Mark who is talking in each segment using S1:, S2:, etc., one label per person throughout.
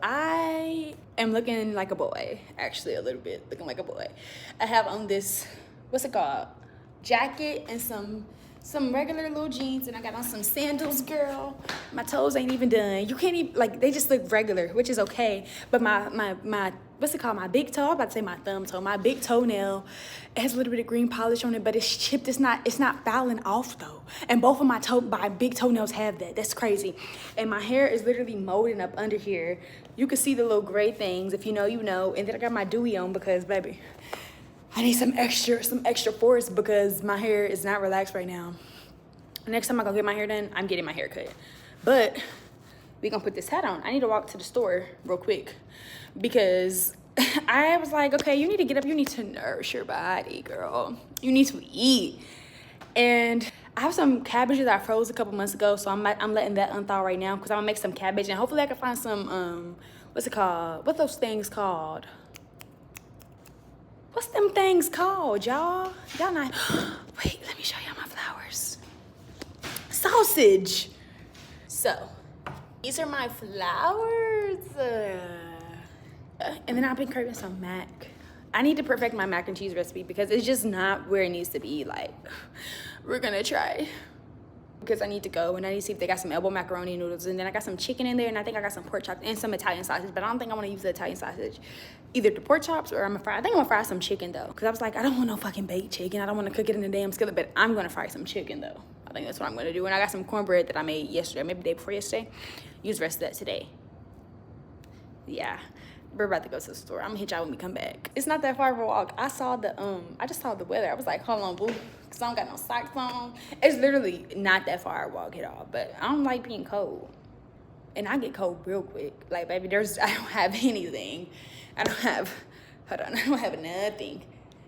S1: I am looking like a boy, actually a little bit looking like a boy. I have on this, what's it called? Jacket and some regular little jeans, and I got on some sandals, girl. My toes ain't even done. You can't even, like, they just look regular, which is okay. But my what's it called? My big toe, I'm about to say my thumb toe. My big toenail, it has a little bit of green polish on it, but it's chipped. It's not fouling off though. And both of my big toenails have that. That's crazy. And my hair is literally molding up under here. You can see the little gray things. If you know, you know. And then I got my dewy on because, baby, I need some extra force because my hair is not relaxed right now. Next time I go get my hair done, I'm getting my hair cut. But we gonna put this hat on. I need to walk to the store real quick because I was like, okay, you need to get up. You need to nourish your body, girl. You need to eat. And I have some cabbage that I froze a couple months ago, so I'm letting that unthaw right now because I'm gonna make some cabbage and hopefully I can find some what's it called? What those things called? What's them things called, y'all? Y'all not. Wait, let me show y'all my flowers. Sausage. So, these are my flowers. And then I've been craving some mac. I need to perfect my mac and cheese recipe because it's just not where it needs to be. Like, we're gonna try. Because I need to go and I need to see if they got some elbow macaroni noodles, and then I got some chicken in there, and I think I got some pork chops and some Italian sausage, but I don't think I want to use the Italian sausage, either the pork chops or I think I'm gonna fry some chicken though, because I was like, I don't want no fucking baked chicken. I don't want to cook it in a damn skillet, but I'm gonna fry some chicken though. I think that's what I'm gonna do. And I got some cornbread that I made yesterday, maybe the day before yesterday. Use the rest of that today. Yeah, we're about to go to the store. I'm gonna hit y'all when we come back. It's not that far of a walk. I just saw the weather. I was like, hold on, boo, because I don't got no socks on. It's literally not that far a walk at all, but I don't like being cold. And I get cold real quick. Like, baby, I don't have anything. I don't have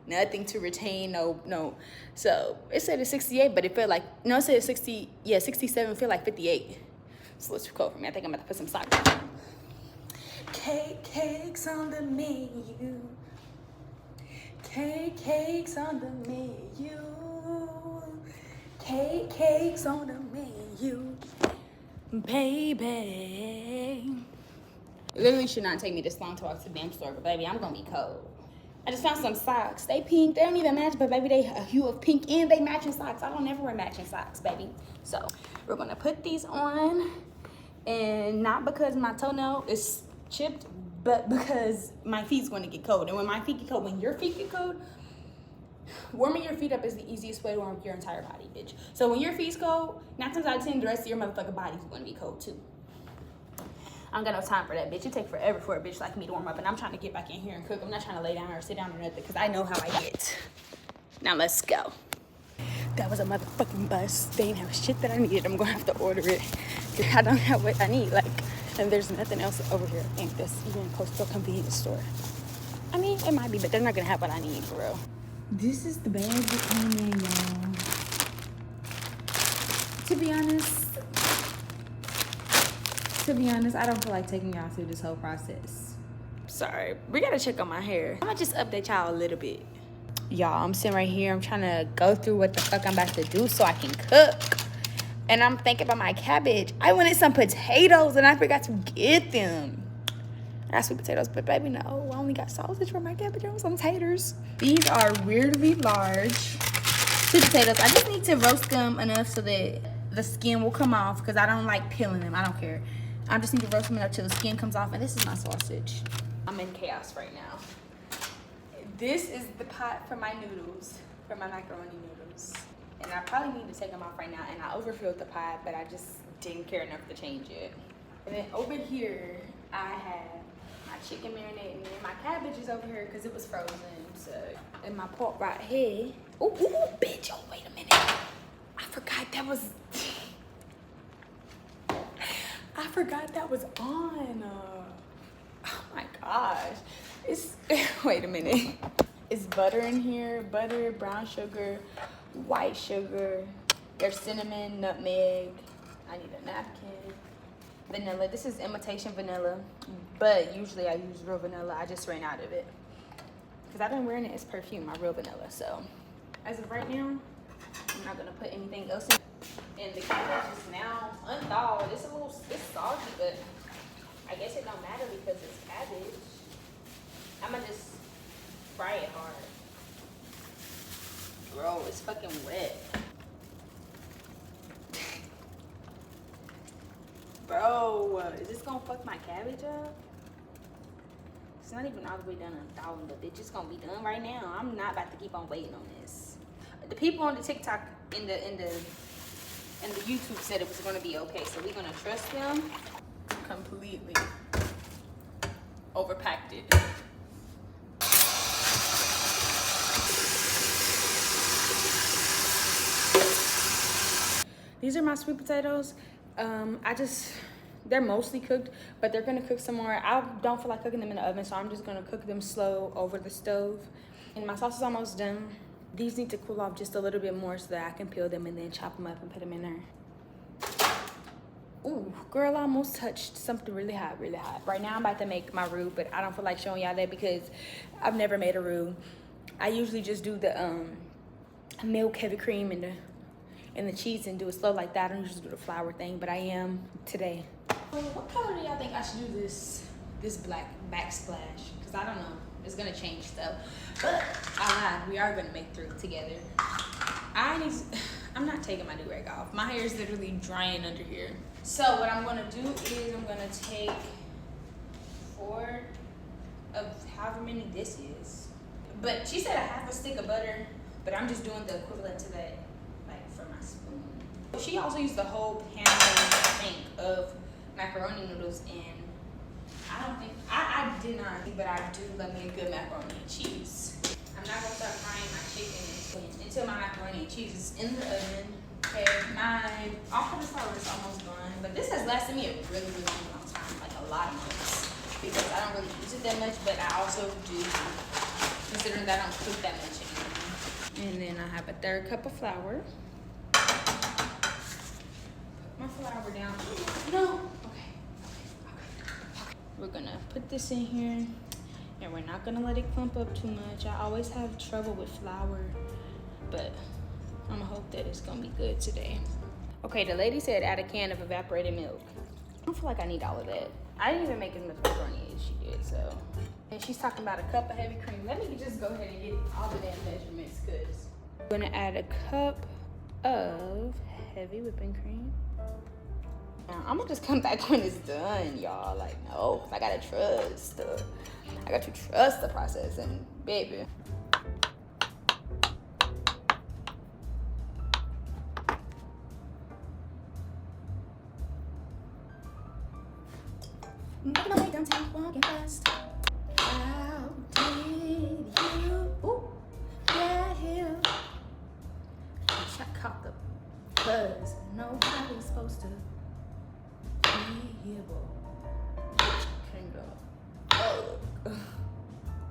S1: nothing to retain, no. So it said it's 68, but it felt like, no, it said 60, yeah, 67, feel like 58. So it's too cold for me. I think I'm about to put some socks on. Cakes on the menu. Cakes on the menu. Cakes on the menu. Baby. It literally should not take me this long to walk to the damn store, but baby, I'm gonna be cold. I just found some socks. They pink. They don't even match, but baby, they a hue of pink and they matching socks. I don't ever wear matching socks, baby. So we're gonna put these on, and not because my toenail is chipped, but because my feet's going to get cold. And when my feet get cold, when your feet get cold, warming your feet up is the easiest way to warm up your entire body, bitch. So when your feet's cold, 9 times out of 10, the rest of your motherfucking body's going to be cold too. I don't got no time for that, bitch. It take forever for a bitch like me to warm up, and I'm trying to get back in here and cook. I'm not trying to lay down or sit down or nothing, because I know how I get. Now let's go. That was a motherfucking bus. They didn't have shit that I needed. I'm gonna have to order it. I don't have what I need, like, and there's nothing else over here. I think this even Coastal convenience store. I mean, it might be, but they're not gonna have what I need for real. This is the bag that came in, y'all. To be honest, I don't feel like taking y'all through this whole process. Sorry, we gotta check on my hair. I'm gonna just update y'all a little bit. Y'all, I'm sitting right here. I'm trying to go through what the fuck I'm about to do so I can cook. And I'm thinking about my cabbage. I wanted some potatoes and I forgot to get them. I got sweet potatoes, but baby, no. I only got sausage for my cabbage and some taters. These are weirdly large sweet potatoes. I just need to roast them enough so that the skin will come off, because I don't like peeling them. I don't care. I just need to roast them enough till the skin comes off. And this is my sausage. I'm in chaos right now. This is the pot for my noodles, for my macaroni noodles. And I probably need to take them off right now. And I overfilled the pot, but I just didn't care enough to change it. And then over here, I have my chicken marinade. And then my cabbage is over here because it was frozen. So, and my pork right here. Ooh, bitch, oh, wait a minute. I forgot that was on. Oh my gosh. Wait a minute. It's butter in here, butter, brown sugar, white sugar. There's cinnamon, nutmeg. I need a napkin. Vanilla. This is imitation vanilla, but usually I use real vanilla. I just ran out of it because I've been wearing it as perfume, my real vanilla. So as of right now, I'm not gonna put anything else in. And the cabbage is now unthawed. It's salty, but I guess it don't matter because it's cabbage. I'ma just fry it hard. Bro, it's fucking wet. Bro, is this gonna fuck my cabbage up? It's not even all the way done on 1,000, but it's just gonna be done right now. I'm not about to keep on waiting on this. The people on the TikTok in the YouTube said it was gonna be okay, so we're gonna trust them. Completely overpacked it. These are my sweet potatoes. They're mostly cooked, but they're gonna cook some more. I don't feel like cooking them in the oven, so I'm just gonna cook them slow over the stove. And my sauce is almost done. These need to cool off just a little bit more so that I can peel them and then chop them up and put them in there. Ooh, girl, I almost touched something really hot, really hot. Right now I'm about to make my roux, but I don't feel like showing y'all that because I've never made a roux. I usually just do the milk, heavy cream, and the cheese and do it slow like that. I don't usually do the flour thing, but I am today. What color do y'all think I should do this black backsplash? Because I don't know. It's gonna change stuff. But I lied. We are gonna make through together. I'm not taking my do-rag off. My hair is literally drying under here. So what I'm gonna do is I'm gonna take 4 of however many this is. But she said a half a stick of butter, but I'm just doing the equivalent to that, like for my spoon. She also used the whole pan, I think, of macaroni noodles, and I did not, but I do love me a good macaroni and cheese. I'm not gonna start frying my chicken until my macaroni and cheese is in the oven. Okay, my all-purpose flour is almost done, but this has lasted me a really, really long time, like a lot of months, because I don't really use it that much, but I also do, considering that I don't cook that much anymore. And then I have a 1/3 cup of flour. Put my flour down. No. Okay. We're gonna put this in here, and we're not gonna let it clump up too much. I always have trouble with flour, but I'm gonna hope that it's gonna be good today. Okay, the lady said add a can of evaporated milk. I don't feel like I need all of that. I didn't even make as much macaroni as she did, so. And she's talking about a cup of heavy cream. Let me just go ahead and get all the damn measurements, cause I'm gonna add a cup of heavy whipping cream. Now, I'm gonna just come back when it's done, y'all. Like, no, I gotta trust. I got to trust the process, and baby. Making my way downtown, walking fast. How did you get here? Check out the buzz. Nobody's supposed to be here, boy. Can go. Oh.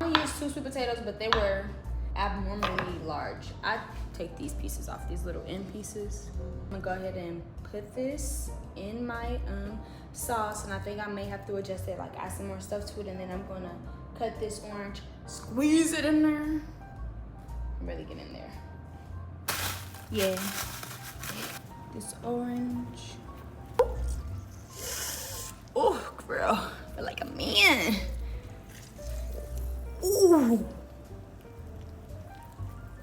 S1: I used 2 sweet potatoes, but they were abnormally large. I take these pieces off, these little end pieces. I'm gonna go ahead and put this in my sauce, and I think I may have to adjust it, like add some more stuff to it, and then I'm gonna cut this orange, squeeze it in there, really get in there. Yeah, this orange. Oh, girl, I feel like a man. Ooh.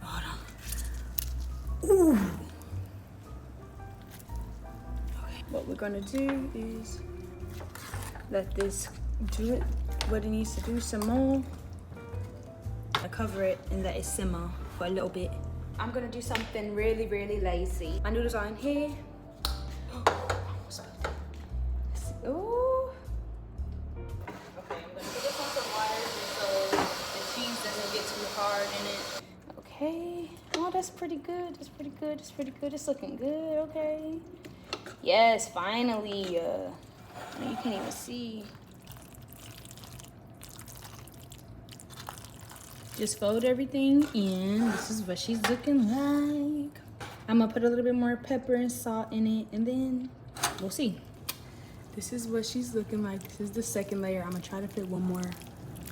S1: Hold on. Ooh. What we're gonna do is let this do it what it needs to do some more. I cover it and let it simmer for a little bit. I'm gonna do something really, really lazy. My noodles are in here. Ooh. Okay, I'm gonna put this on some water just so the cheese doesn't get too hard in it. Okay. Oh, that's pretty good. That's pretty good. That's pretty good. It's looking good. Okay. Yes, finally. You can't even see. Just fold everything in. This is what she's looking like. I'm gonna put a little bit more pepper and salt in it, and then we'll see. This is what she's looking like. This is the second layer. I'm gonna try to fit one more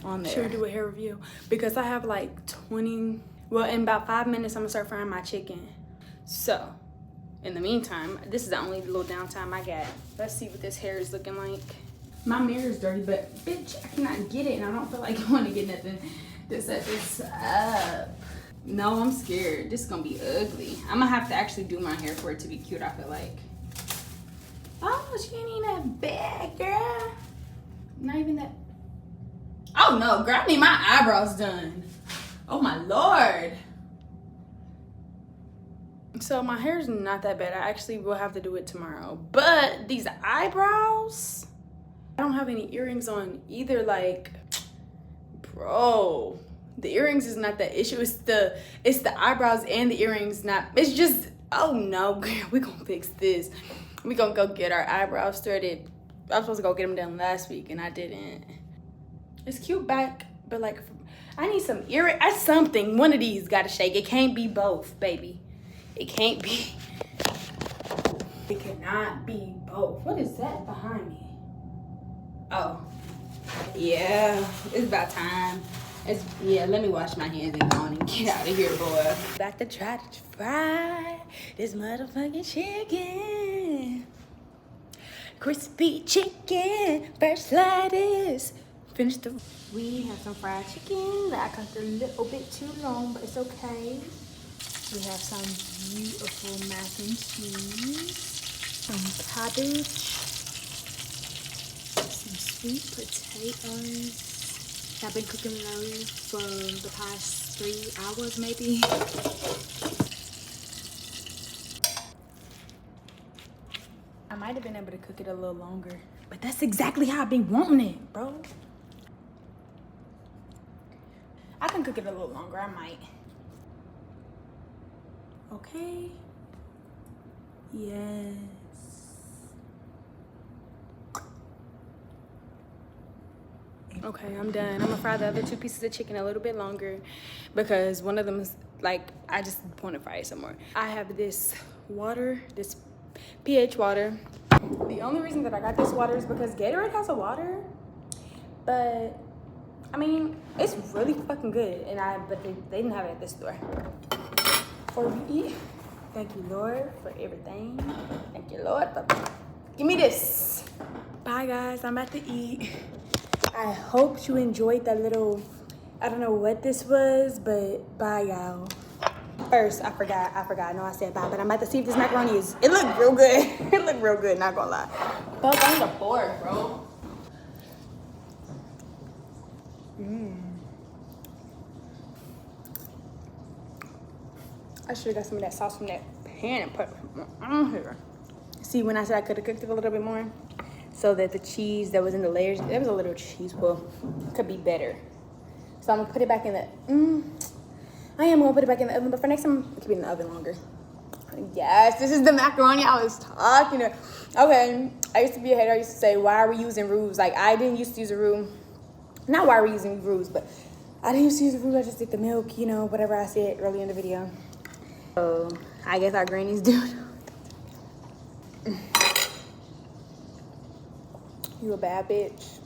S1: on there. Should we do a hair review? Because I have like 20, well, in about 5 minutes, I'm gonna start frying my chicken. So, in the meantime, this is the only little downtime I got. Let's see what this hair is looking like. My mirror is dirty, but bitch, I cannot get it, and I don't feel like I want to get nothing to set this up. No, I'm scared. This is gonna be ugly. I'm gonna have to actually do my hair for it to be cute, I feel like. Oh, she ain't even that bad, girl. Not even that. Oh no, girl, I need my eyebrows done. Oh my Lord. So my hair's not that bad. I actually will have to do it tomorrow. But these eyebrows, I don't have any earrings on either. Like, bro, the earrings is not the issue. It's the eyebrows and the earrings. Not. It's just. Oh no, girl, we gonna fix this. We gonna go get our eyebrows threaded. I was supposed to go get them done last week and I didn't. It's cute back, but like, I need some earring. Something. One of these gotta shake. It can't be both, baby. It can't be. It cannot be both. What is that behind me? Oh, yeah. It's about time. Yeah, let me wash my hands and go on and get out of here, boy. About to try to fry this motherfucking chicken. Crispy chicken, first lettuce. Finish the. We have some fried chicken that I cooked a little bit too long, but it's okay. We have some beautiful mac and cheese, some cabbage, some sweet potatoes. I've been cooking those for the past 3 hours maybe. I might have been able to cook it a little longer, but that's exactly how I be wanting it, bro. I can cook it a little longer, I might. Okay. Yes. Okay, I'm done. I'm gonna fry the other 2 pieces of chicken a little bit longer because one of them is like, I just want to fry it some more. I have this water, this pH water. The only reason that I got this water is because Gatorade has a water, but I mean, it's really fucking good. But they didn't have it at this store. Before we eat, thank you, Lord, for everything. Thank you, Lord. Give me this. Bye, guys. I'm about to eat. I hope you enjoyed that little, I don't know what this was, but bye, y'all. First, I forgot. I know I said bye, but I'm about to see if this macaroni is, it looked real good. It looked real good, not gonna lie. Fuck, I need a fork, bro. I should have got some of that sauce from that pan and put on here. See, when I said I could have cooked it a little bit more, so that the cheese that was in the layers, there was a little cheese, well, could be better. So I'm gonna put it back in the, I am gonna put it back in the oven, but for next time, it could be in the oven longer. Yes, this is the macaroni I was talking about. Okay, I used to be a hater. I used to say, why are we using roux? Like, I didn't used to use a roux. Not why are we using roux, but I didn't used to use a roux. I just did the milk, you know, whatever I said earlier in the video. So, I guess our grannies do. You a bad bitch.